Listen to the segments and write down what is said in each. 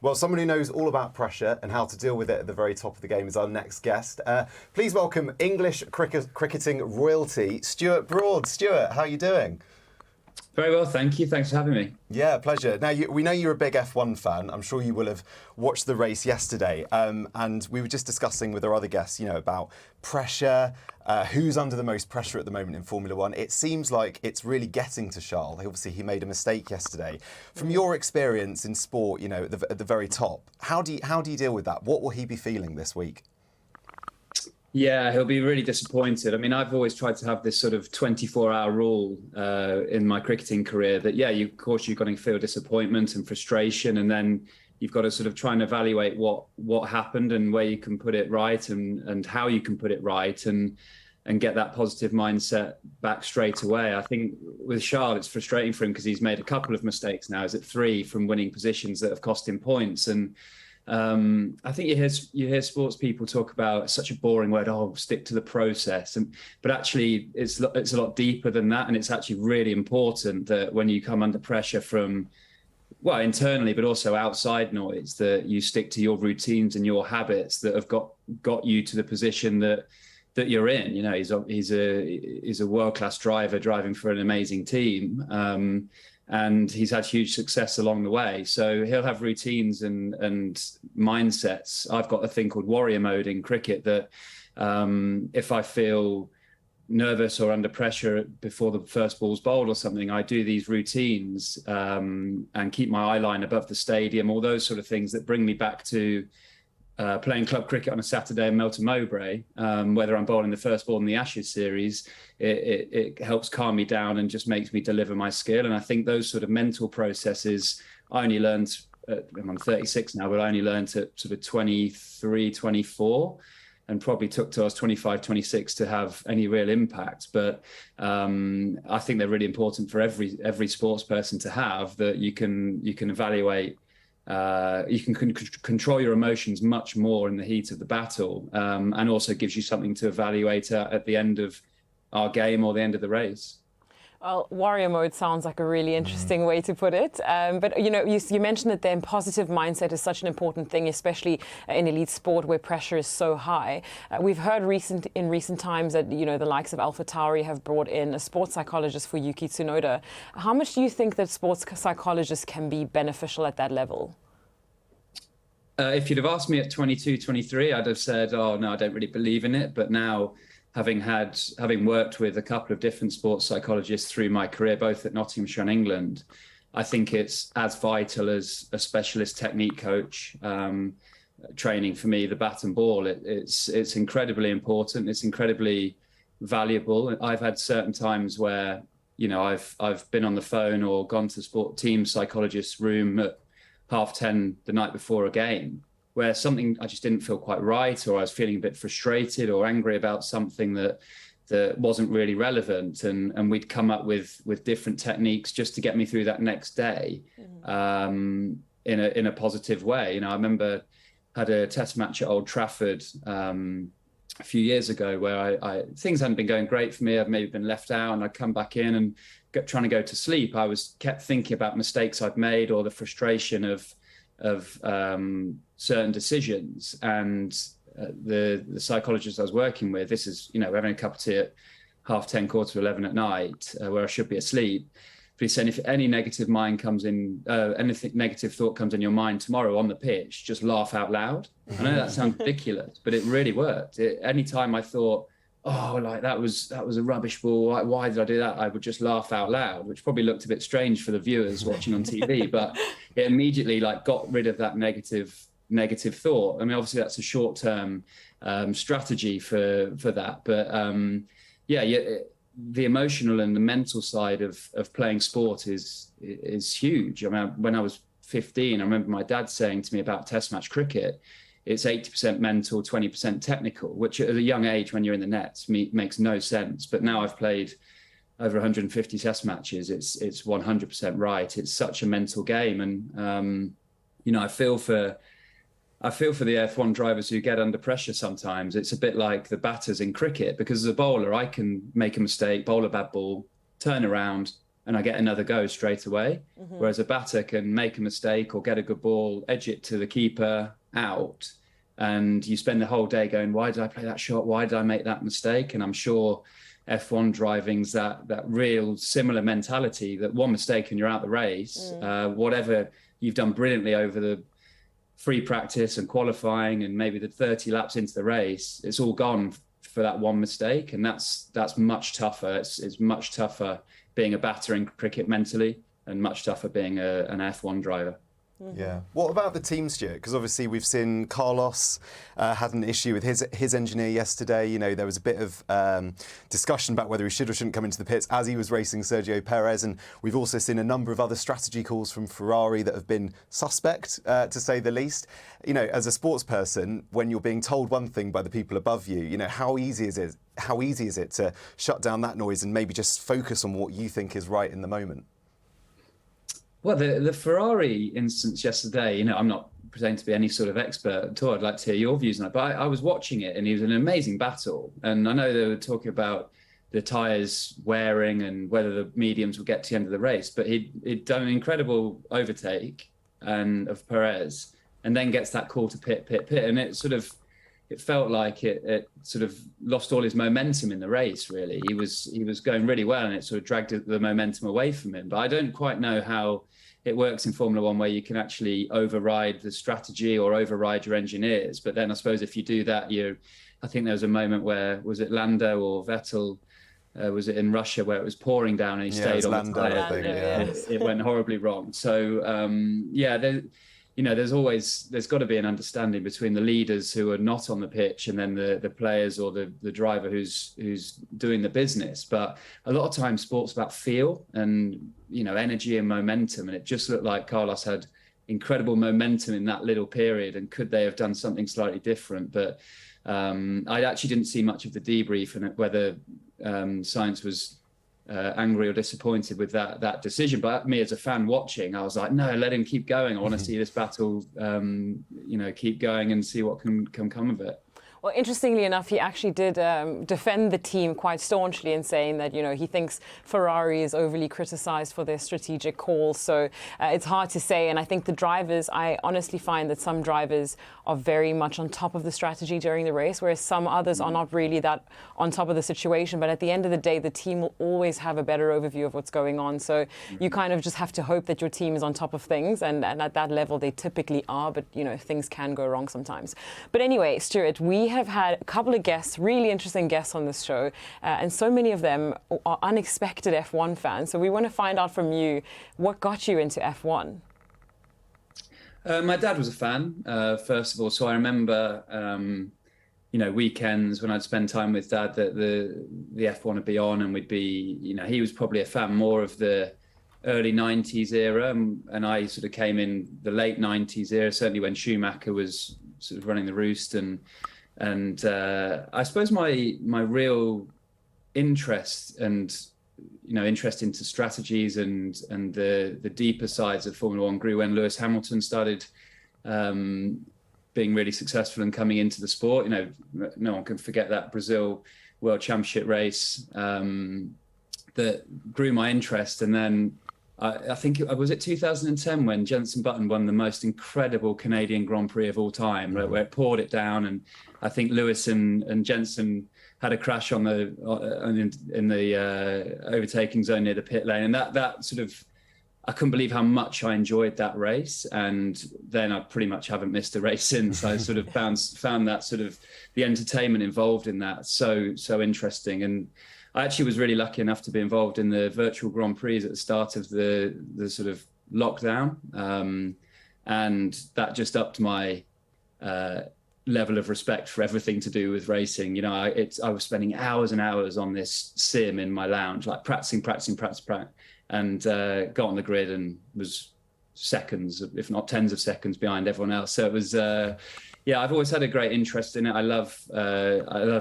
Well, someone who knows all about pressure and how to deal with it at the very top of the game is our next guest. Please welcome English cricketing royalty, Stuart Broad. Stuart, how are you doing? Very well, thank you. Thanks for having me. Yeah, pleasure. Now, we know you're a big F1 fan. I'm sure you will have watched the race yesterday. And we were just discussing with our other guests, about pressure, who's under the most pressure at the moment in Formula One. It seems like it's really getting to Charles. Obviously, he made a mistake yesterday. From your experience in sport, at the very top, how do you deal with that? What will he be feeling this week? Yeah, he'll be really disappointed. I mean, I've always tried to have this sort of 24-hour rule in my cricketing career that, of course, you've got to feel disappointment and frustration, and then you've got to sort of try and evaluate what happened and where you can put it right and how you can put it right and get that positive mindset back straight away. I think with Charles, it's frustrating for him because he's made a couple of mistakes now. Is it 3 from winning positions that have cost him points? And I think you hear sports people talk about such a boring word, stick to the process. But actually, it's a lot deeper than that. And it's actually really important that when you come under pressure from, internally, but also outside noise, that you stick to your routines and your habits that have got you to the position that you're in. He's a world-class driver driving for an amazing team. And he's had huge success along the way. So he'll have routines and mindsets. I've got a thing called warrior mode in cricket that if I feel nervous or under pressure before the first ball's bowled or something, I do these routines and keep my eye line above the stadium, all those sort of things that bring me back to playing club cricket on a Saturday in Melton Mowbray, whether I'm bowling the first ball in the Ashes series, it helps calm me down and just makes me deliver my skill. And I think those sort of mental processes, I only learned, I'm 36 now, but I only learned at sort of 23, 24, and probably took to us 25, 26 to have any real impact. But I think they're really important for every sports person to have, that you can evaluate. You can control your emotions much more in the heat of the battle, and also gives you something to evaluate at the end of our game or the end of the race. Well, warrior mode sounds like a really interesting way to put it. But, you mentioned that then positive mindset is such an important thing, especially in elite sport where pressure is so high. We've heard in recent times that, the likes of AlphaTauri have brought in a sports psychologist for Yuki Tsunoda. How much do you think that sports psychologists can be beneficial at that level? If you'd have asked me at 22, 23, I'd have said, oh, no, I don't really believe in it. But now, having worked with a couple of different sports psychologists through my career, both at Nottinghamshire and England, I think it's as vital as a specialist technique coach training for me, the bat and ball. It's incredibly important. It's incredibly valuable. I've had certain times where, I've been on the phone or gone to the sport team psychologist's room at 10:30 the night before a game, where something I just didn't feel quite right, or I was feeling a bit frustrated or angry about something that wasn't really relevant, and we'd come up with different techniques just to get me through that next day in a positive way. I remember had a test match at Old Trafford a few years ago where I things hadn't been going great for me. I've maybe been left out, and I'd come back in and trying to go to sleep. I kept thinking about mistakes I'd made or the frustration of certain decisions, and the psychologist I was working with, this is we're having a cup of tea at 10:30, 11:15 at night, where I should be asleep. But he's saying, if any negative anything negative thought comes in your mind tomorrow on the pitch, just laugh out loud. I know that sounds ridiculous, but it really worked. Anytime I thought, that was a rubbish ball, why did I do that, I would just laugh out loud, which probably looked a bit strange for the viewers watching on TV, but it immediately got rid of that negative thought. I mean, obviously that's a short-term strategy for that, but the emotional and the mental side of playing sport is huge. I mean, when I was 15, I remember my dad saying to me about test match cricket, it's 80% mental, 20% technical, which at a young age when you're in the nets makes no sense. But now I've played over 150 test matches. It's 100% right. It's such a mental game. And, I feel for the F1 drivers who get under pressure sometimes. It's a bit like the batters in cricket, because as a bowler, I can make a mistake, bowl a bad ball, turn around, and I get another go straight away. Whereas a batter can make a mistake or get a good ball, edge it to the keeper, out, and you spend the whole day going, why did I play that shot? Why did I make that mistake? And I'm sure F1 driving's that real similar mentality, that one mistake and you're out the race. Whatever you've done brilliantly over the free practice and qualifying and maybe the 30 laps into the race, it's all gone for that one mistake. And that's much tougher. It's much tougher being a batter in cricket mentally, and much tougher being an F1 driver. Yeah. What about the team, Stuart? Because obviously we've seen Carlos had an issue with his engineer yesterday. You know, there was a bit of discussion about whether he should or shouldn't come into the pits as he was racing Sergio Perez. And we've also seen a number of other strategy calls from Ferrari that have been suspect, to say the least. You know, as a sports person, when you're being told one thing by the people above you, you know, how easy is it to shut down that noise and maybe just focus on what you think is right in the moment? Well, the Ferrari instance yesterday, you know, I'm not pretending to be any sort of expert at all. I'd like to hear your views on it. But I was watching it, and it was an amazing battle. And I know they were talking about the tyres wearing and whether the mediums would get to the end of the race. But he'd done an incredible overtake of Perez, and then gets that call to pit. And it felt like it sort of lost all his momentum in the race, really. He was going really well, and it sort of dragged the momentum away from him. But I don't quite know how it works in Formula One, where you can actually override the strategy or override your engineers. But then I suppose if you do that, I think there was a moment where, was it Lando or Vettel? Was it in Russia where it was pouring down and he stayed on Lando, the tyre? I think, yeah. It went horribly wrong. So, there's got to be an understanding between the leaders who are not on the pitch and then the players or the driver who's doing the business. But a lot of times sport's about feel and, you know, energy and momentum. And it just looked like Carlos had incredible momentum in that little period. And could they have done something slightly different? But I actually didn't see much of the debrief and whether Sainz was angry or disappointed with that decision. But me as a fan watching, I was like, no, let him keep going. I want to see this battle, keep going and see what can come of it. Well, interestingly enough, he actually did defend the team quite staunchly in saying that, you know, he thinks Ferrari is overly criticised for their strategic calls. So it's hard to say. And I think the drivers, I honestly find that some drivers are very much on top of the strategy during the race, whereas some others are not really that on top of the situation. But at the end of the day, the team will always have a better overview of what's going on. So you kind of just have to hope that your team is on top of things. And at that level, they typically are. But, you know, things can go wrong sometimes. But anyway, Stuart, we have had a couple of guests, really interesting guests on this show, and so many of them are unexpected F1 fans. So we want to find out from you, what got you into F1? My dad was a fan, first of all. So I remember, weekends when I'd spend time with Dad, that the F1 would be on, and we'd be, you know, he was probably a fan more of the early 90s era, and I sort of came in the late 90s era, certainly when Schumacher was sort of running the roost. And I suppose my real interest into strategies and the deeper sides of Formula One grew when Lewis Hamilton started being really successful and coming into the sport. You know, no one can forget that Brazil World Championship race that grew my interest. And then I think was it 2010 when Jenson Button won the most incredible Canadian Grand Prix of all time, right, where it poured it down, and I think Lewis and Jenson had a crash in the overtaking zone near the pit lane, and that sort of, I couldn't believe how much I enjoyed that race. And then I pretty much haven't missed a race since. I sort of found that sort of the entertainment involved in that so interesting. And I actually was really lucky enough to be involved in the virtual Grand Prix at the start of the sort of lockdown. And that just upped my level of respect for everything to do with racing. You know, I was spending hours and hours on this sim in my lounge, like practicing, and got on the grid and was seconds, if not tens of seconds behind everyone else. So it was, I've always had a great interest in it. I love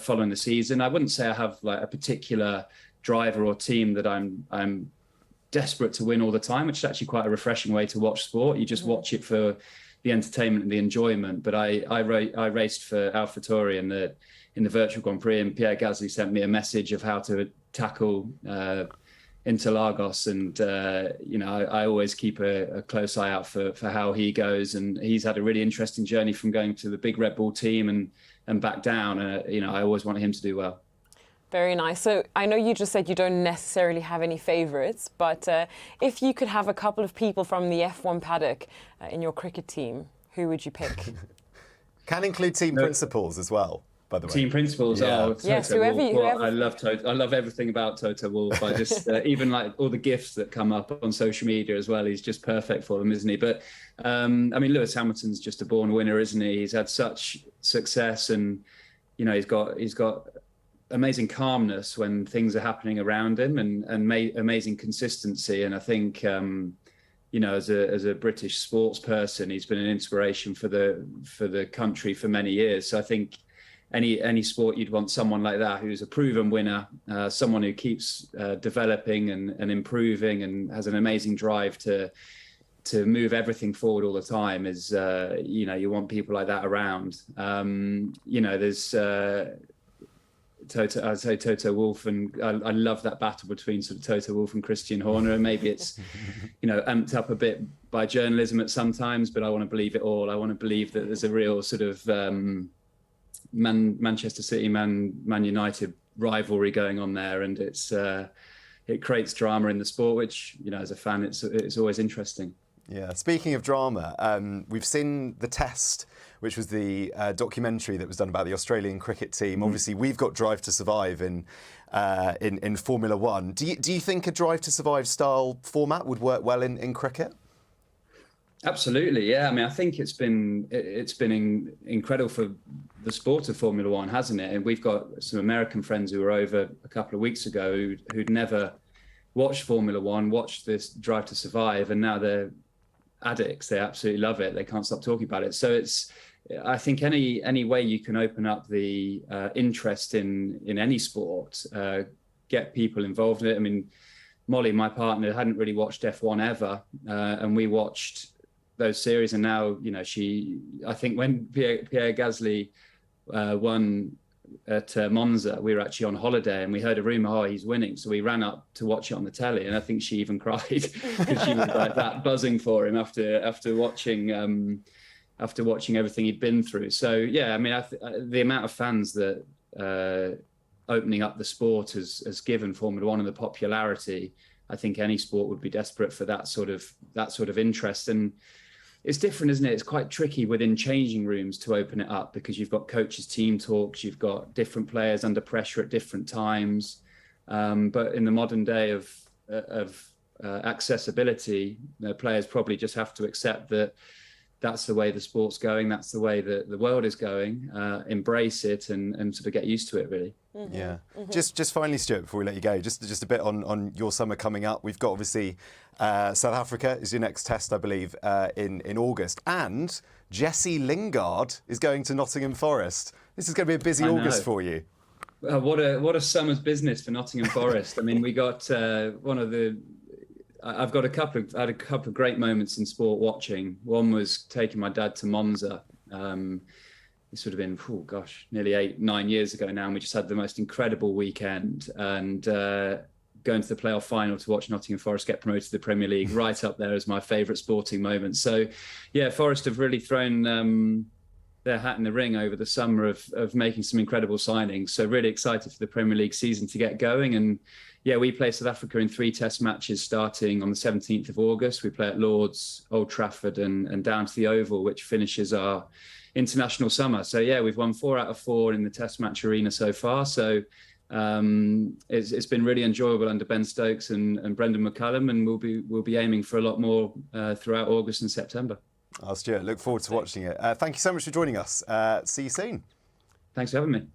following the season. I wouldn't say I have like a particular driver or team that I'm desperate to win all the time, which is actually quite a refreshing way to watch sport. You just watch it for the entertainment and the enjoyment. But I raced for AlphaTauri in the virtual Grand Prix, and Pierre Gasly sent me a message of how to tackle Interlagos, and I always keep a close eye out for how he goes, and he's had a really interesting journey from going to the big Red Bull team and back down. I always want him to do well. Very nice. So I know you just said you don't necessarily have any favourites, but if you could have a couple of people from the F1 paddock in your cricket team, who would you pick? Can include team principals as well, by the way. Team principals. Yeah. Oh, Yes, Toto whoever. Wolff. I love Toto. I love everything about Toto Wolff. I just even like all the gifts that come up on social media as well. He's just perfect for them, isn't he? But Lewis Hamilton's just a born winner, isn't he? He's had such success, and he's got amazing calmness when things are happening around him, and amazing consistency. And I think as a British sports person, he's been an inspiration for the country for many years. So I think any sport you'd want someone like that, who's a proven winner, someone who keeps developing and improving and has an amazing drive to move everything forward all the time. Is you want people like that around. There's I'd say Toto Wolff, and I love that battle between sort of Toto Wolff and Christian Horner. And maybe it's, amped up a bit by journalism at sometimes, but I want to believe it all. I want to believe that there's a real sort of Manchester City, Man United rivalry going on there, and it creates drama in the sport, which as a fan, it's always interesting. Yeah. Speaking of drama, we've seen The Test, which was the documentary that was done about the Australian cricket team. Obviously, we've got Drive to Survive in Formula One. Do you think a Drive to Survive style format would work well in cricket? Absolutely, yeah. I mean, I think it's been incredible for the sport of Formula One, hasn't it? And we've got some American friends who were over a couple of weeks ago who'd never watched Formula One, watched this Drive to Survive, and now they're addicts. They absolutely love it. They can't stop talking about it. So I think any way you can open up the interest in any sport, get people involved in it. I mean, Molly, my partner, hadn't really watched F1 ever, and we watched those series. And now, I think when Pierre Gasly won at Monza, we were actually on holiday and we heard a rumor, he's winning. So we ran up to watch it on the telly, and I think she even cried because she was like that buzzing for him after watching everything he'd been through. So yeah, I mean, the amount of fans that opening up the sport has given Formula One and the popularity, I think any sport would be desperate for that sort of interest. And it's different, isn't it? It's quite tricky within changing rooms to open it up, because you've got coaches' team talks, you've got different players under pressure at different times. But in the modern day of accessibility, players probably just have to accept that that's the way the sport's going, that's the way that the world is going, embrace it and sort of get used to it, really. Mm-hmm. Yeah. Mm-hmm. Just finally, Stuart, before we let you go, just a bit on your summer coming up. We've got obviously South Africa is your next test, I believe, in August, and Jesse Lingard is going to Nottingham Forest. This is going to be a busy August for you. What a summer's business for Nottingham Forest. I mean, we got I had a couple of great moments in sport watching. One was taking my dad to Monza. This would have been, nearly 8-9 years ago now. And we just had the most incredible weekend, and going to the playoff final to watch Nottingham Forest get promoted to the Premier League, right up there as my favourite sporting moment. So yeah, Forest have really thrown their hat in the ring over the summer of making some incredible signings. So really excited for the Premier League season to get going. And yeah, we play South Africa in 3 test matches starting on the 17th of August. We play at Lord's, Old Trafford and down to the Oval, which finishes our international summer. So yeah, we've won 4 out of 4 in the test match arena so far. So it's been really enjoyable under Ben Stokes and Brendan McCullum, and we'll be aiming for a lot more throughout August and September. Oh, Stuart, look forward to watching it. Thank you so much for joining us. See you soon. Thanks for having me.